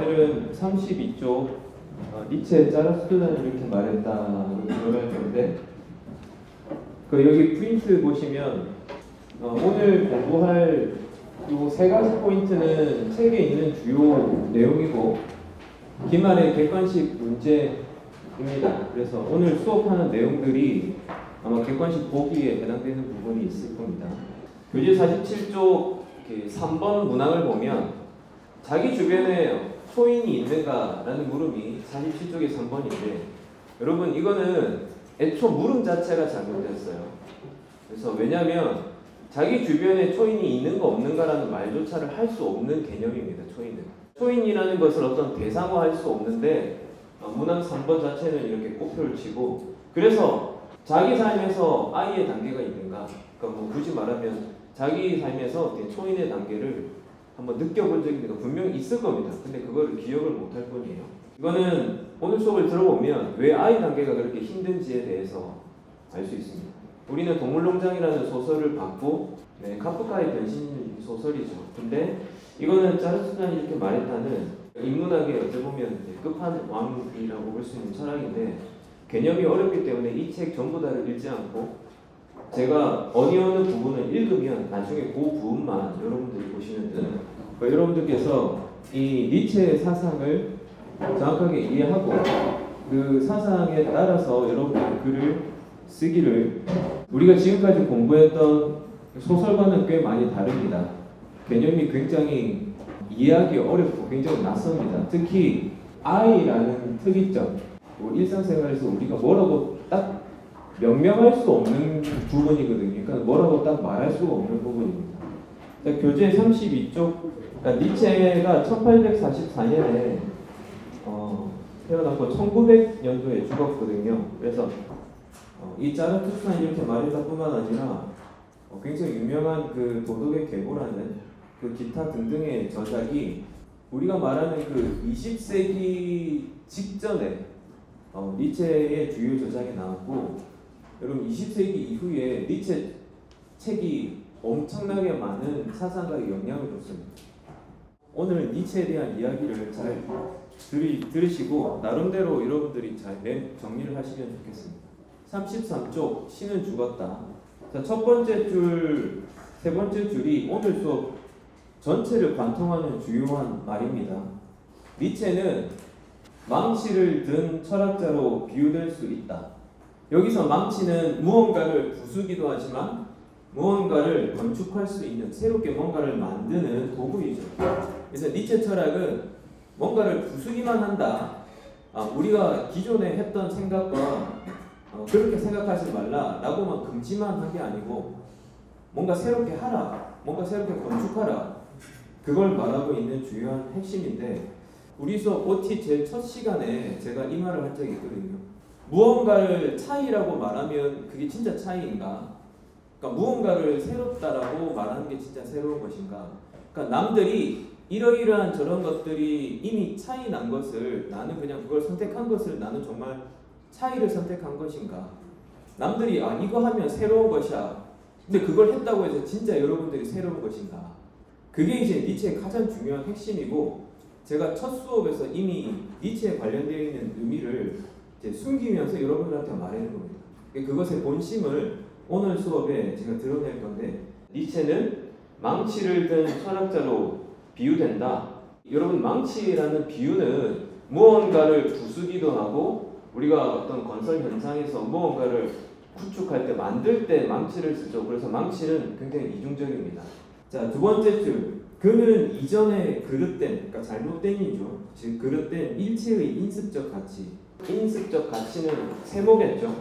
오늘은 32쪽 니체의 자라투스트는 이렇게 말했다로 들어갈 건데 여기 프린트 보시면 오늘 공부할 요 세 가지 포인트는 책에 있는 주요 내용이고 기말의 객관식 문제입니다. 그래서 오늘 수업하는 내용들이 아마 객관식 보기에 해당되는 부분이 있을 겁니다. 교재 47쪽 3번 문항을 보면 자기 주변에 초인이 있는가라는 물음이 47쪽의 3번인데 여러분 이거는 애초 물음 자체가 잘못됐어요. 그래서 왜냐하면 자기 주변에 초인이 있는가 없는가라는 말조차를 할 수 없는 개념입니다. 초인은. 초인이라는 것을 어떤 대상화할 수 없는데 문항 3번 자체는 이렇게 꼬표를 치고 그래서 자기 삶에서 I의 단계가 있는가 그러니까 뭐 굳이 말하면 자기 삶에서 초인의 단계를 한번 느껴본 적이 분명히 있을 겁니다. 근데 그거를 기억을 못할 뿐이에요. 이거는 오늘 수업을 들어보면 왜 I 단계가 그렇게 힘든지에 대해서 알 수 있습니다. 우리는 동물농장이라는 소설을 봤고 카프카의 변신 소설이죠. 근데 이거는 자르투스트란이 이렇게 말했다는 인문학의 어떻게 보면 끝판왕이라고 볼 수 있는 철학인데 개념이 어렵기 때문에 이 책 전부 다를 읽지 않고 제가 어느 부분을 읽으면 나중에 그 부분만 여러분들이 보시면 돼요. 여러분들께서 이 니체의 사상을 정확하게 이해하고 그 사상에 따라서 여러분들이 글을 쓰기를 우리가 지금까지 공부했던 소설과는 꽤 많이 다릅니다. 개념이 굉장히 이해하기 어렵고 굉장히 낯섭니다. 특히 I라는 특이점 일상생활에서 우리가 뭐라고 딱 명명할 수 없는 부분이거든요. 그러니까 뭐라고 딱 말할 수가 없는 부분입니다. 교재 32쪽 그러니까 니체가 1844년에 태어났고 1900년도에 죽었거든요. 그래서 이 자라투스트란이 이렇게 말했다 뿐만 아니라 굉장히 유명한 그 도덕의 계보라는 그 기타 등등의 저작이 우리가 말하는 그 20세기 직전에 니체의 주요 저작이 나왔고 여러분 20세기 이후에 니체 책이 엄청나게 많은 사상가의 영향을 줬습니다. 오늘 니체에 대한 이야기를 잘 들으시고 나름대로 여러분들이 잘 정리를 하시면 좋겠습니다. 33쪽 신은 죽었다. 자, 첫 번째 줄, 세 번째 줄이 오늘 수업 전체를 관통하는 주요한 말입니다. 니체는 망치를 든 철학자로 비유될 수 있다. 여기서 망치는 무언가를 부수기도 하지만 무언가를 건축할 수 있는 새롭게 뭔가를 만드는 도구이죠. 그래서 니체 철학은 뭔가를 부수기만 한다. 우리가 기존에 했던 생각과 그렇게 생각하지 말라라고만 금지만 한 게 아니고 뭔가 새롭게 하라, 뭔가 새롭게 건축하라 그걸 말하고 있는 주요한 핵심인데 우리 수업 OT 제 첫 시간에 제가 이 말을 한 적이 있거든요. 무언가를 차이라고 말하면 그게 진짜 차이인가? 그러니까 무언가를 새롭다라고 말하는 게 진짜 새로운 것인가? 그러니까 남들이 이러이러한 저런 것들이 이미 차이 난 것을 나는 그냥 그걸 선택한 것을 나는 정말 차이를 선택한 것인가? 남들이 이거 하면 새로운 것이야. 근데 그걸 했다고 해서 진짜 여러분들이 새로운 것인가? 그게 이제 니체의 가장 중요한 핵심이고 제가 첫 수업에서 이미 니체에 관련되어 있는 의미를 이제 숨기면서 여러분들한테 말하는 겁니다. 그것의 본심을 오늘 수업에 제가 드러낼 건데 니체는 망치를 든 철학자로 비유된다. 여러분 망치라는 비유는 무언가를 부수기도 하고 우리가 어떤 건설 현장에서 무언가를 구축할 때 만들 때 망치를 쓰죠. 그래서 망치는 굉장히 이중적입니다. 자, 두 번째 줄 그는 이전에 그릇된 그러니까 잘못된이죠. 즉 그릇된 일체의 인습적 가치 인습적 가치는 세모겠죠.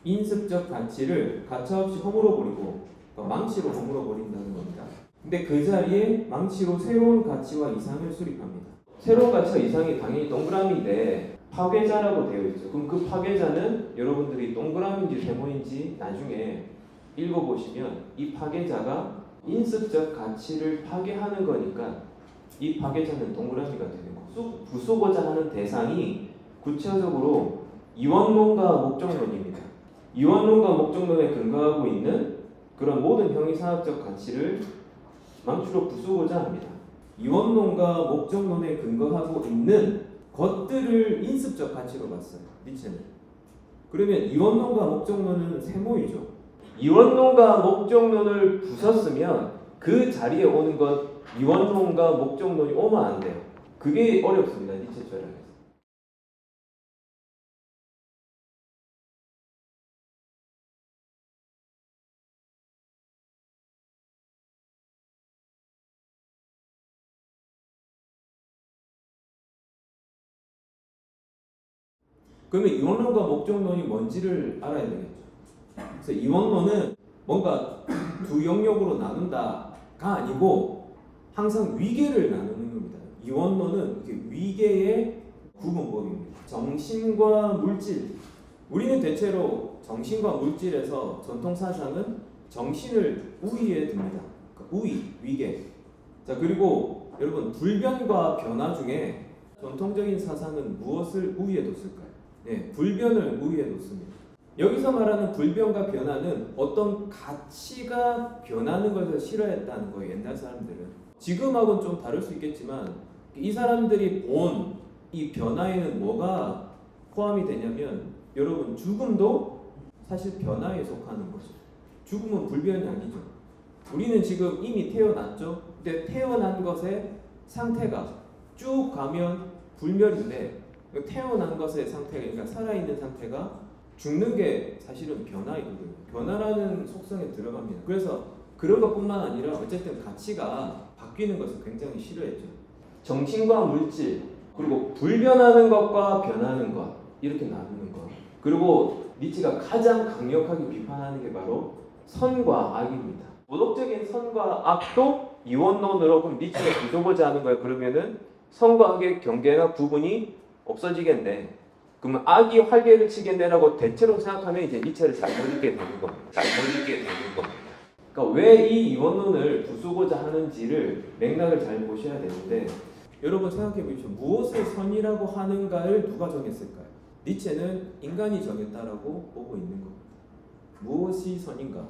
인습적 가치를 가차없이 허물어 버리고 그러니까 망치로 허물어 버린다는 겁니다. 근데 그 자리에 망치로 새로운 가치와 이상을 수립합니다. 새로운 가치와 이상이 당연히 동그라미인데 파괴자라고 되어 있죠. 그럼 그 파괴자는 여러분들이 동그라미인지 세모인지 나중에 읽어보시면 이 파괴자가 인습적 가치를 파괴하는 거니까 이 파괴자는 동그라미가 되는 거고 부수고자 하는 대상이 구체적으로 이원론과 목적론입니다. 이원론과 목적론에 근거하고 있는 그런 모든 형이상학적 가치를 망치로 부수고자 합니다. 이원론과 목적론에 근거하고 있는 것들을 인습적 가치로 봤어요. 니체는. 그러면 이원론과 목적론은 세모이죠. 이원론과 목적론을 부쉈으면 그 자리에 오는 건 이원론과 목적론이 오면 안 돼요. 그게 어렵습니다. 니체 철학에서. 그러면 이원론과 목적론이 뭔지를 알아야 되겠죠. 그래서 이원론은 뭔가 두 영역으로 나눈다가 아니고 항상 위계를 나누는 겁니다. 이원론은 위계의 구분법입니다. 정신과 물질. 우리는 대체로 정신과 물질에서 전통 사상은 정신을 우위에 둡니다. 그러니까 우위, 위계. 자, 그리고 여러분 불변과 변화 중에 전통적인 사상은 무엇을 우위에 뒀을까요? 네, 불변을 우위에 놓습니다. 여기서 말하는 불변과 변화는 어떤 가치가 변하는 것을 싫어했다는 거예요. 옛날 사람들은. 지금하고는 좀 다를 수 있겠지만 이 사람들이 본 이 변화에는 뭐가 포함이 되냐면 여러분 죽음도 사실 변화에 속하는 거죠. 죽음은 불변이 아니죠. 우리는 지금 이미 태어났죠. 근데 태어난 것의 상태가 쭉 가면 불멸인데 태어난 것의 상태가, 그러니까 살아있는 상태가 죽는 게 사실은 변화이거든요. 변화라는 속성에 들어갑니다. 그래서 그런 것뿐만 아니라 어쨌든 가치가 바뀌는 것을 굉장히 싫어했죠. 정신과 물질, 그리고 불변하는 것과 변하는 것, 이렇게 나누는 것. 그리고 니체가 가장 강력하게 비판하는 게 바로 선과 악입니다. 도덕적인 선과 악도 이원론으로 그럼 니체가 뒤져보자 하는 거예요. 그러면은 선과 악의 경계나 구분이 없어지겠네. 그러면 악이 활개를 치겠네라고 대체로 생각하면 이제 니체를 잘 버리게 되는 겁니다. 잘 버리게 되는 겁니다. 그러니까 왜 이 이원론을 부수고자 하는지를 맥락을 잘 보셔야 되는데 여러분 생각해 보십시오. 무엇을 선이라고 하는가를 누가 정했을까요? 니체는 인간이 정했다라고 보고 있는 겁니다. 무엇이 선인가?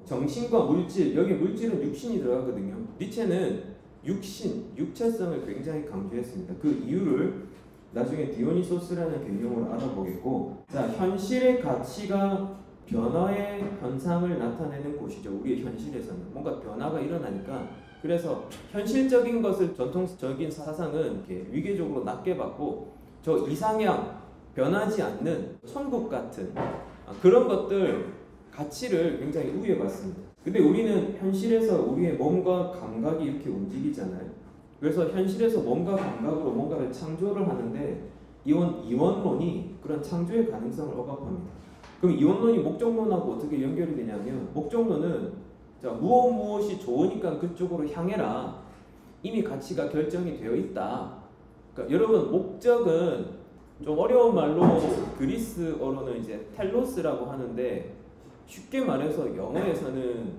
정신과 물질, 여기 물질은 육신이 들어가거든요. 니체는 육신, 육체성을 굉장히 강조했습니다. 그 이유를 나중에 디오니소스라는 개념으로 알아보겠고, 자, 현실의 가치가 변화의 현상을 나타내는 곳이죠. 우리의 현실에서는 뭔가 변화가 일어나니까, 그래서 현실적인 것을 전통적인 사상은 이렇게 위계적으로 낮게 받고 저 이상향, 변하지 않는 천국 같은 그런 것들 가치를 굉장히 우위에 봤습니다. 근데 우리는 현실에서 우리의 몸과 감각이 이렇게 움직이잖아요. 그래서 현실에서 몸과 감각으로 뭔가를 창조를 하는데 이원론이 그런 창조의 가능성을 억압합니다. 그럼 이원론이 목적론하고 어떻게 연결이 되냐면 목적론은 자, 무엇이 좋으니까 그쪽으로 향해라. 이미 가치가 결정이 되어 있다. 그러니까 여러분 목적은 좀 어려운 말로 그리스어로는 이제 텔로스라고 하는데 쉽게 말해서 영어에서는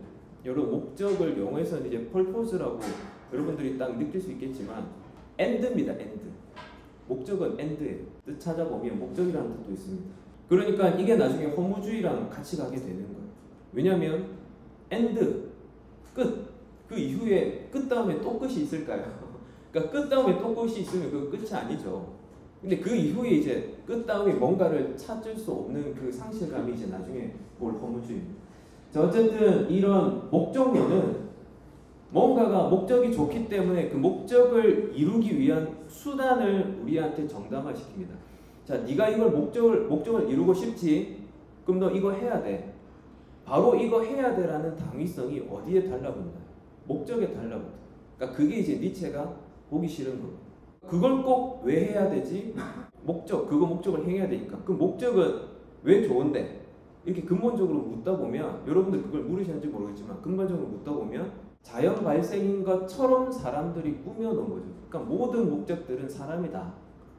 여러분 목적을 영어에서는 이제 purpose라고 여러분들이 딱 느낄 수 있겠지만 end입니다. end. 목적은 end예요. 뜻 찾아보면 목적이라는 뜻도 있습니다. 그러니까 이게 나중에 허무주의랑 같이 가게 되는 거예요. 왜냐하면 end, 끝. 그 이후에 끝 다음에 또 끝이 있을까요? 그러니까 끝 다음에 또 끝이 있으면 그 끝이 아니죠. 근데 그 이후에 이제 끝 다음에 뭔가를 찾을 수 없는 그 상실감이 이제 나중에 올 허무주의입니다. 자, 어쨌든 이런 목적론은 뭔가가 목적이 좋기 때문에 그 목적을 이루기 위한 수단을 우리한테 정당화시킵니다. 자, 네가 이걸 목적을 이루고 싶지? 그럼 너 이거 해야 돼. 바로 이거 해야 돼라는 당위성이 어디에 달라붙나요? 목적에 달라붙어요. 그러니까 그게 이제 니체가 보기 싫은 거예요. 그걸 꼭 왜 해야 되지? 그거 목적을 행해야 되니까. 그 목적은 왜 좋은데? 이렇게 근본적으로 묻다 보면 여러분들 그걸 물으셨는지 모르겠지만 근본적으로 묻다 보면 자연 발생인 것처럼 사람들이 꾸며놓은 거죠. 그러니까 모든 목적들은 사람이 다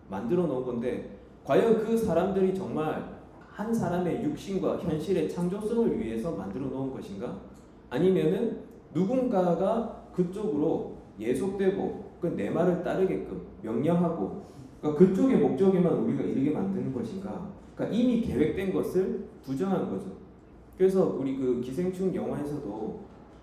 만들어 놓은 건데 과연 그 사람들이 정말 한 사람의 육신과 현실의 창조성을 위해서 만들어 놓은 것인가? 아니면은 누군가가 그쪽으로 예속되고 그 내 말을 따르게끔 명령하고 그러니까 그쪽의 목적에만 우리가 이르게 만드는 것인가? 그러니까 이미 계획된 것을 부정한 거죠. 그래서 우리 그 기생충 영화에서도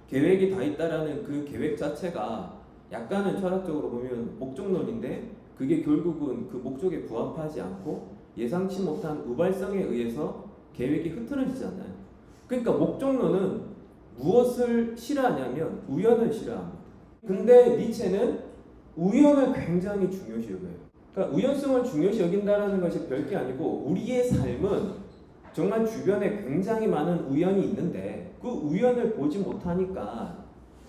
계획이 다 있다라는 그 계획 자체가 약간은 철학적으로 보면 목적론인데 그게 결국은 그 목적에 부합하지 않고 예상치 못한 우발성에 의해서 계획이 흐트러지잖아요. 그러니까 목적론은 무엇을 싫어하냐면 우연을 싫어합니다. 근데 니체는 우연을 굉장히 중요시 여겨요. 그러니까 우연성을 중요시 여긴다는 것이 별게 아니고 우리의 삶은 정말 주변에 굉장히 많은 우연이 있는데 그 우연을 보지 못하니까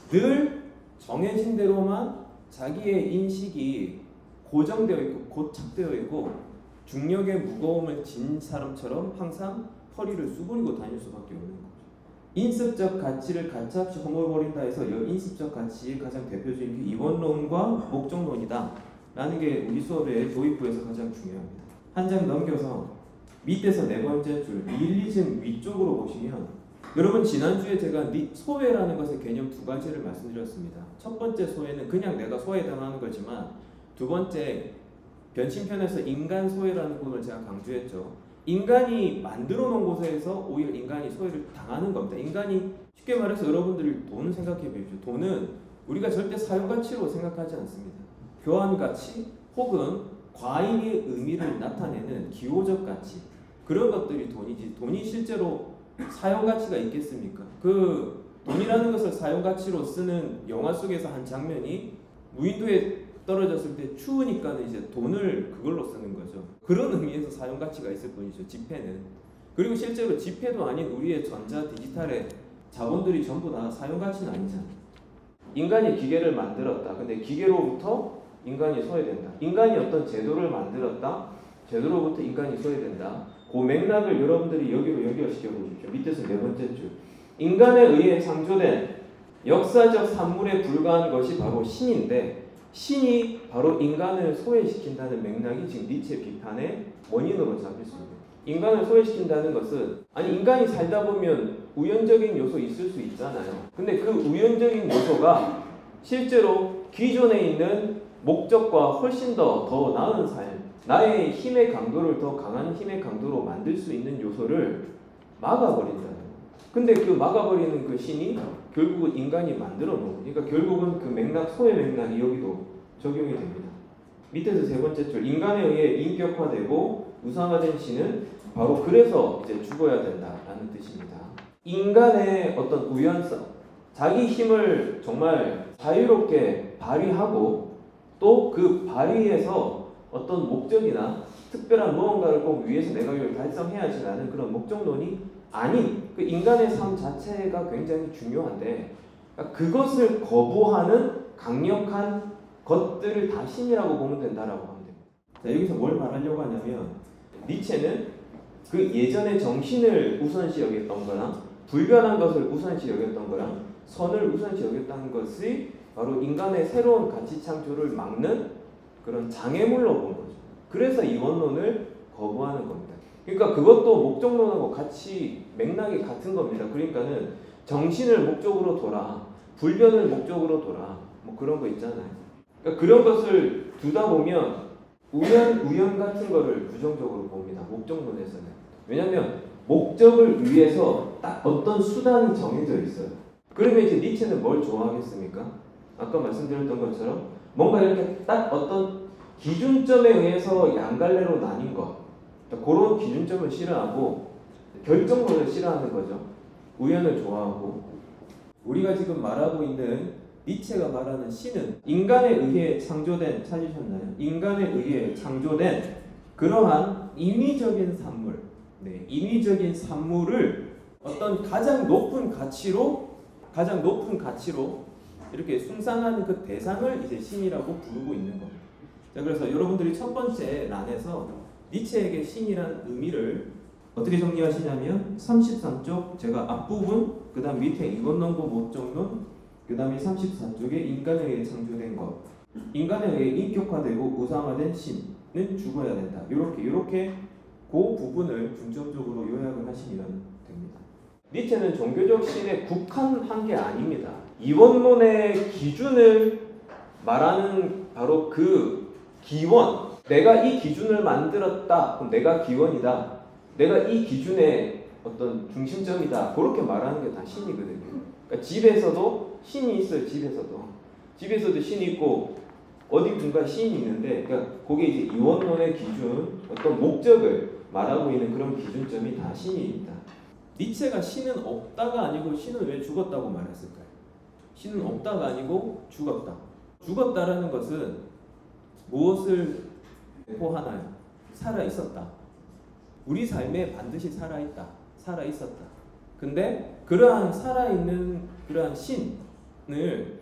늘 정해진 대로만 자기의 인식이 고정되어 있고 고착되어 있고 중력의 무거움을 진 사람처럼 항상 허리를 수그리고 다닐 수밖에 없는 거죠. 인습적 가치를 가차없이 허물버린다 해서 이 인습적 가치의 가장 대표적인 게 이원론과 목적론이다 라는 게 우리 수업의 도입부에서 가장 중요합니다. 한 장 넘겨서 밑에서 네 번째 줄 니힐리즘 위쪽으로 보시면 여러분 지난주에 제가 소외라는 것의 개념 두 가지를 말씀드렸습니다. 첫 번째 소외는 그냥 내가 소외당하는 거지만 두 번째 변신편에서 인간 소외라는 부분을 제가 강조했죠. 인간이 만들어 놓은 곳에서 오히려 인간이 소외를 당하는 겁니다. 인간이 쉽게 말해서 여러분들이 돈을 생각해 보십시오. 돈은 우리가 절대 사용가치로 생각하지 않습니다. 교환가치 혹은 과잉의 의미를 나타내는 기호적 가치 그런 것들이 돈이지 돈이 실제로 사용가치가 있겠습니까? 그 돈이라는 것을 사용가치로 쓰는 영화 속에서 한 장면이 무인도에 떨어졌을 때 추우니까는 이제 돈을 그걸로 쓰는 거죠. 그런 의미에서 사용가치가 있을 뿐이죠. 지폐는. 그리고 실제로 지폐도 아닌 우리의 전자 디지털의 자본들이 전부 다 사용가치는 아니잖아요. 인간이 기계를 만들었다. 근데 기계로부터 인간이 소외된다. 인간이 어떤 제도를 만들었다. 제도로부터 인간이 소외된다. 그 맥락을 여러분들이 여기로 연결시켜 보십시오. 밑에서 네 번째 줄. 인간에 의해 창조된 역사적 산물에 불과한 것이 바로 신인데 신이 바로 인간을 소외시킨다는 맥락이 지금 니체 비판의 원인으로 잡힐 수 있습니다. 인간을 소외시킨다는 것은 아니 인간이 살다 보면 우연적인 요소 있을 수 있잖아요. 근데 그 우연적인 요소가 실제로 기존에 있는 목적과 훨씬 더 나은 삶 나의 힘의 강도를 더 강한 힘의 강도로 만들 수 있는 요소를 막아버린다. 근데 그 막아버리는 그 신이 결국은 인간이 만들어 놓은 그러니까 결국은 그 맥락 소외 맥락이 여기도 적용이 됩니다. 밑에서 세 번째 줄 인간에 의해 인격화되고 우상화된 신은 바로 그래서 이제 죽어야 된다라는 뜻입니다. 인간의 어떤 우연성 자기 힘을 정말 자유롭게 발휘하고 또 그 발휘에서 어떤 목적이나 특별한 무언가를 꼭 위해서 내가 이걸 달성해야지라는 그런 목적론이 아닌 그 인간의 삶 자체가 굉장히 중요한데 그러니까 그것을 거부하는 강력한 것들을 다 신이라고 보면 된다라고 하면 됩니다. 자, 여기서 뭘 말하려고 하냐면 니체는 그 예전의 정신을 우선시 여겼던 거나 불변한 것을 우선시 여겼던 거랑 선을 우선시 여겼다는 것이 바로 인간의 새로운 가치 창조를 막는 그런 장애물로 본 거죠. 그래서 이원론을 거부하는 겁니다. 그러니까 그것도 목적론하고 같이 맥락이 같은 겁니다. 그러니까는 정신을 목적으로 둬라, 불변을 목적으로 둬라, 뭐 그런 거 있잖아요. 그러니까 그런 것을 두다 보면 우연 같은 거를 부정적으로 봅니다. 목적론에서는. 왜냐하면 목적을 위해서 딱 어떤 수단이 정해져 있어요. 그러면 이제 니체는 뭘 좋아하겠습니까? 아까 말씀드렸던 것처럼 뭔가 이렇게 딱 어떤 기준점에 의해서 양갈래로 나뉜 것 그런 기준점을 싫어하고 결정론을 싫어하는 거죠. 우연을 좋아하고 우리가 지금 말하고 있는 니체가 말하는 신은 인간에 의해 창조된 찾으셨나요? 인간에 의해 창조된 그러한 인위적인 산물 인위적인 산물을 어떤 가장 높은 가치로 이렇게 숭상하는 그 대상을 이제 신이라고 부르고 있는 겁니다. 자, 그래서 여러분들이 첫 번째 란에서 니체에게 신이란 의미를 어떻게 정리하시냐면 33쪽 제가 앞부분 그 다음 밑에 이원론과 목적론 그 다음에 34쪽에 인간에 의해 창조된 것 인간에 의해 인격화되고 우상화된 신은 죽어야 된다. 이렇게 그 부분을 중점적으로 요약을 하시면 됩니다. 니체는 종교적 신에 국한한 게 아닙니다. 이원론의 기준을 말하는 바로 그 기원 내가 이 기준을 만들었다. 그럼 내가 기원이다. 내가 이 기준의 어떤 중심점이다. 그렇게 말하는 게 다 신이거든요. 그러니까 집에서도 신이 있어요. 집에서도. 집에서도 신이 있고 어디 뭔가 신이 있는데, 그러니까 그게 이제 이원론의 기준, 어떤 목적을 말하고 있는 그런 기준점이 다 신입니다. 니체가 신은 없다가 아니고 신은 왜 죽었다고 말했을까요? 신은 없다가 아니고 죽었다. 죽었다라는 것은 무엇을 포하나요? 살아 있었다. 우리 삶에 반드시 살아 있다. 살아 있었다. 근데 그러한 살아있는 그러한 신을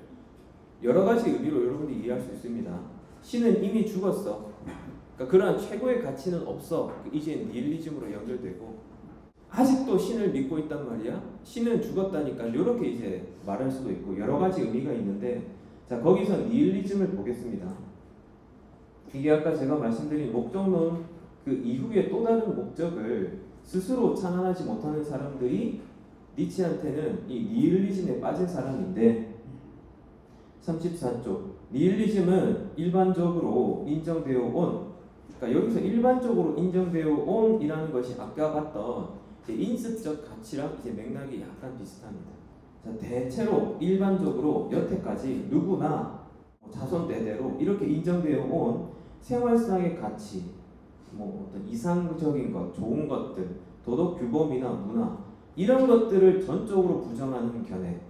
여러 가지 의미로 여러분이 이해할 수 있습니다. 신은 이미 죽었어. 그러니까 그러한 최고의 가치는 없어. 이제 니힐리즘으로 연결되고, 아직도 신을 믿고 있단 말이야. 신은 죽었다니까 이렇게 이제 말할 수도 있고 여러 가지 의미가 있는데, 자 거기서 니힐리즘을 보겠습니다. 이게 아까 제가 말씀드린 목적론 그 이후에 또 다른 목적을 스스로 창안하지 못하는 사람들이 니체한테는 이 니힐리즘에 빠진 사람인데, 34쪽 니힐리즘은 일반적으로 인정되어 온, 그러니까 여기서 일반적으로 인정되어 온이라는 것이 아까 봤던 이제 인습적 가치랑 이제 맥락이 약간 비슷합니다. 자, 대체로 일반적으로 여태까지 누구나 자손 대대로 이렇게 인정되어 온 생활상의 가치, 뭐 어떤 이상적인 것, 좋은 것들, 도덕 규범이나 문화 이런 것들을 전적으로 부정하는 견해.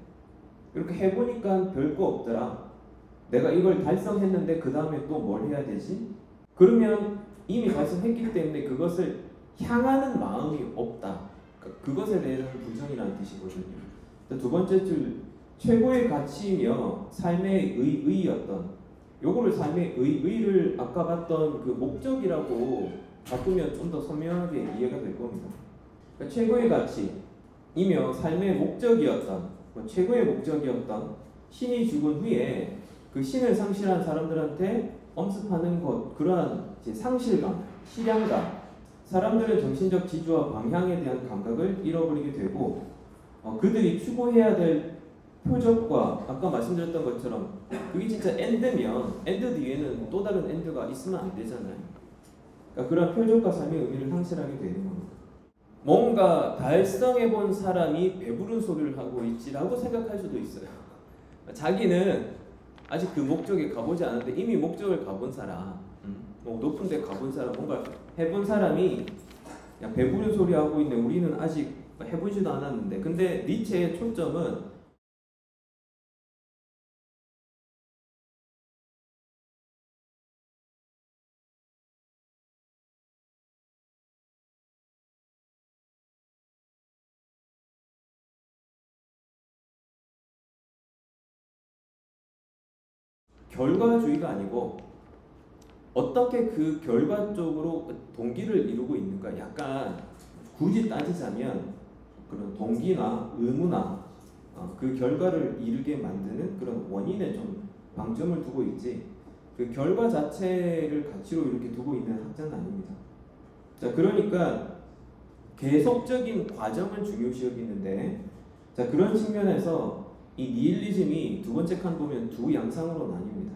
이렇게 해보니까 별거 없더라. 내가 이걸 달성했는데 그 다음에 또 뭘 해야 되지? 그러면 이미 달성했기 때문에 그것을 향하는 마음이 없다. 그러니까 그것에 대한 부정이라는 뜻이거든요. 두 번째 줄 최고의 가치이며 삶의 의의였던, 요거를 삶의 의의를 아까 봤던 그 목적이라고 바꾸면 좀 더 선명하게 이해가 될 겁니다. 그러니까 최고의 가치이며 삶의 목적이었던, 최고의 목적이었던 신이 죽은 후에 그 신을 상실한 사람들한테 엄습하는 것, 그러한 이제 상실감, 실향감, 사람들의 정신적 지주와 방향에 대한 감각을 잃어버리게 되고, 그들이 추구해야 될 표적과 아까 말씀드렸던 것처럼 그게 진짜 엔드면 엔드 뒤에는 또 다른 엔드가 있으면 안 되잖아요. 그러니까 그런 표적과 삶의 의미를 상실하게 되는 겁니다. 뭔가 달성해본 사람이 배부른 소리를 하고 있지라고 생각할 수도 있어요. 자기는 아직 그 목적에 가보지 않았는데 이미 목적을 가본 사람, 뭐 높은 데 가본 사람, 뭔가 해본 사람이 야, 배부른 소리 하고 있네. 우리는 아직 해보지도 않았는데. 근데 니체의 초점은 결과주의가 아니고 어떻게 그 결과 쪽으로 동기를 이루고 있는가. 약간 굳이 따지자면 그런 동기나 의무나 그 결과를 이루게 만드는 그런 원인에 좀 방점을 두고 있지, 그 결과 자체를 가치로 이렇게 두고 있는 학자는 아닙니다. 자, 그러니까 계속적인 과정을 중요시 여기는데, 자 그런 측면에서 이 니힐리즘이 두 번째 칸 보면 두 양상으로 나뉩니다.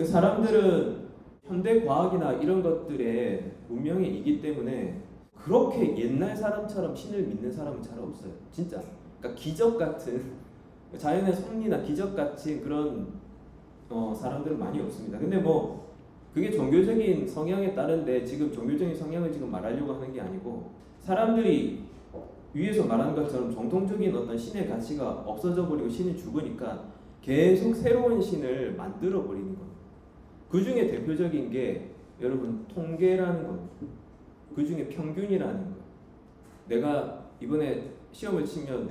사람들은 현대 과학이나 이런 것들에 문명에 있기 때문에 그렇게 옛날 사람처럼 신을 믿는 사람은 잘 없어요. 진짜. 그러니까 기적 같은 자연의 섭리나 기적 같은 그런 사람들은 많이 없습니다. 근데 뭐 그게 종교적인 성향에 따른데 지금 종교적인 성향을 지금 말하려고 하는 게 아니고, 사람들이 위에서 말한 것처럼 정통적인 어떤 신의 가치가 없어져 버리고 신이 죽으니까 계속 새로운 신을 만들어 버리는 겁니다. 그 중에 대표적인 게 여러분 통계라는 겁니다. 그 중에 평균이라는 거. 내가 이번에 시험을 치면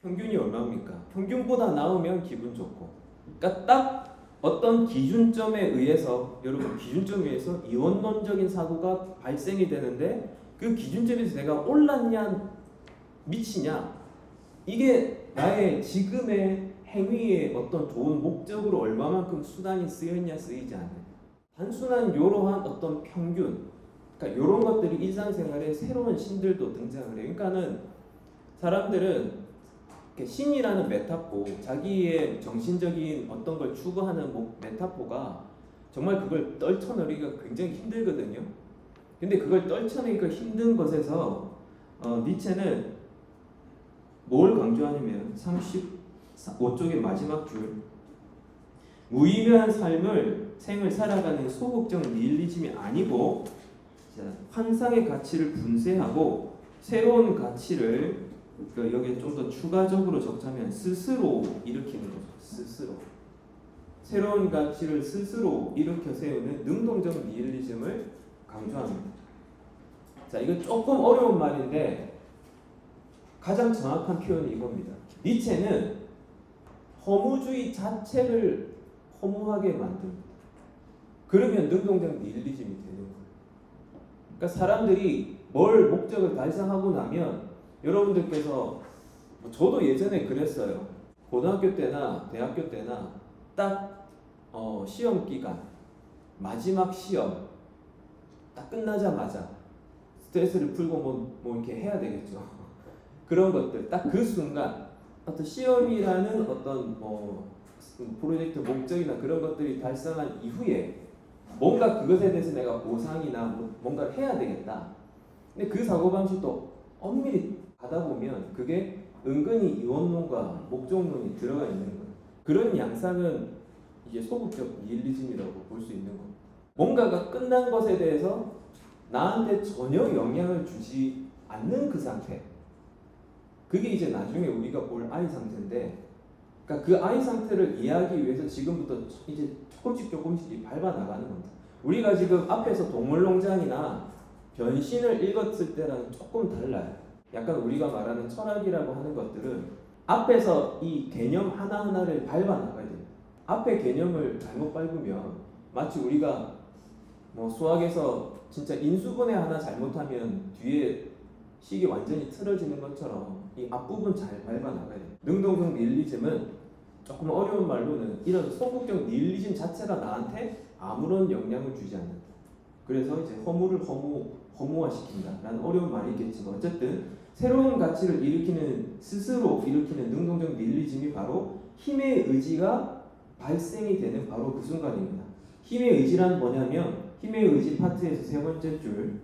평균이 얼마입니까? 평균보다 나오면 기분 좋고. 그러니까 딱 어떤 기준점에 의해서, 여러분 기준점에 의해서 이원론적인 사고가 발생이 되는데 그 기준점에서 내가 올랐냐 미치냐, 이게 나의 지금의 행위의 어떤 좋은 목적으로 얼마만큼 수단이 쓰였냐 쓰이지 않냐, 단순한 이러한 어떤 평균, 그러니까 이런 것들이 일상생활에 새로운 신들도 등장을 해요. 그러니까는 사람들은 신이라는 메타포, 자기의 정신적인 어떤 걸 추구하는 메타포가 정말 그걸 떨쳐내기가 굉장히 힘들거든요. 근데 그걸 떨쳐내기가 힘든 것에서 니체는 뭘 강조하냐면 5쪽의 마지막 줄. 무의미한 생을 살아가는 소극적 니힐리즘이 아니고 환상의 가치를 분쇄하고 새로운 가치를 여기에 좀 더 추가적으로 적자면 스스로 일으키는 거죠. 스스로. 새로운 가치를 스스로 일으켜 세우는 능동적 니힐리즘을 강조합니다. 자, 이거 조금 어려운 말인데 가장 정확한 표현이 이겁니다. 니체는 허무주의 자체를 허무하게 만듭니다. 그러면 능동적 니힐리즘이 되는 거예요. 그러니까 사람들이 뭘 목적을 달성하고 나면 여러분들께서 저도 예전에 그랬어요. 고등학교 때나 대학교 때나 딱 시험 기간 마지막 시험 딱 끝나자마자 스트레스를 풀고 뭐 이렇게 해야 되겠죠. 그런 것들 딱 그 순간 어떤 시험이라는 어떤 프로젝트 목적이나 그런 것들이 달성한 이후에 뭔가 그것에 대해서 내가 보상이나 뭔가를 해야 되겠다. 근데 그 사고방식도 엄밀히 가다 보면 그게 은근히 이원론과 목적론이 들어가 있는 거예요. 그런 양상은 이제 소극적 니힐리즘이라고 볼 수 있는 겁니다. 뭔가가 끝난 것에 대해서 나한테 전혀 영향을 주지 않는 그 상태. 그게 이제 나중에 우리가 볼 I 상태인데, 그러니까 그 I 상태를 이해하기 위해서 지금부터 이제 조금씩 밟아 나가는 겁니다. 우리가 지금 앞에서 동물농장이나 변신을 읽었을 때랑 조금 달라요. 약간 우리가 말하는 철학이라고 하는 것들은 앞에서 이 개념 하나하나를 밟아 나가야 됩니다. 앞에 개념을 잘못 밟으면 마치 우리가 수학에서 진짜 인수분해 하나 잘못하면 뒤에 식이 완전히 틀어지는 것처럼 이 앞부분 잘 밟아 나가야 돼요. 능동적 니힐리즘은 조금 어려운 말로는 이런 소극적 니힐리즘 자체가 나한테 아무런 영향을 주지 않는다. 그래서 이제 허무를 허무화시킨다라는 어려운 말이 있겠지만 어쨌든 새로운 가치를 스스로 일으키는 능동적 니힐리즘이 바로 힘의 의지가 발생이 되는 바로 그 순간입니다. 힘의 의지란 뭐냐면 힘의 의지 파트에서 세 번째 줄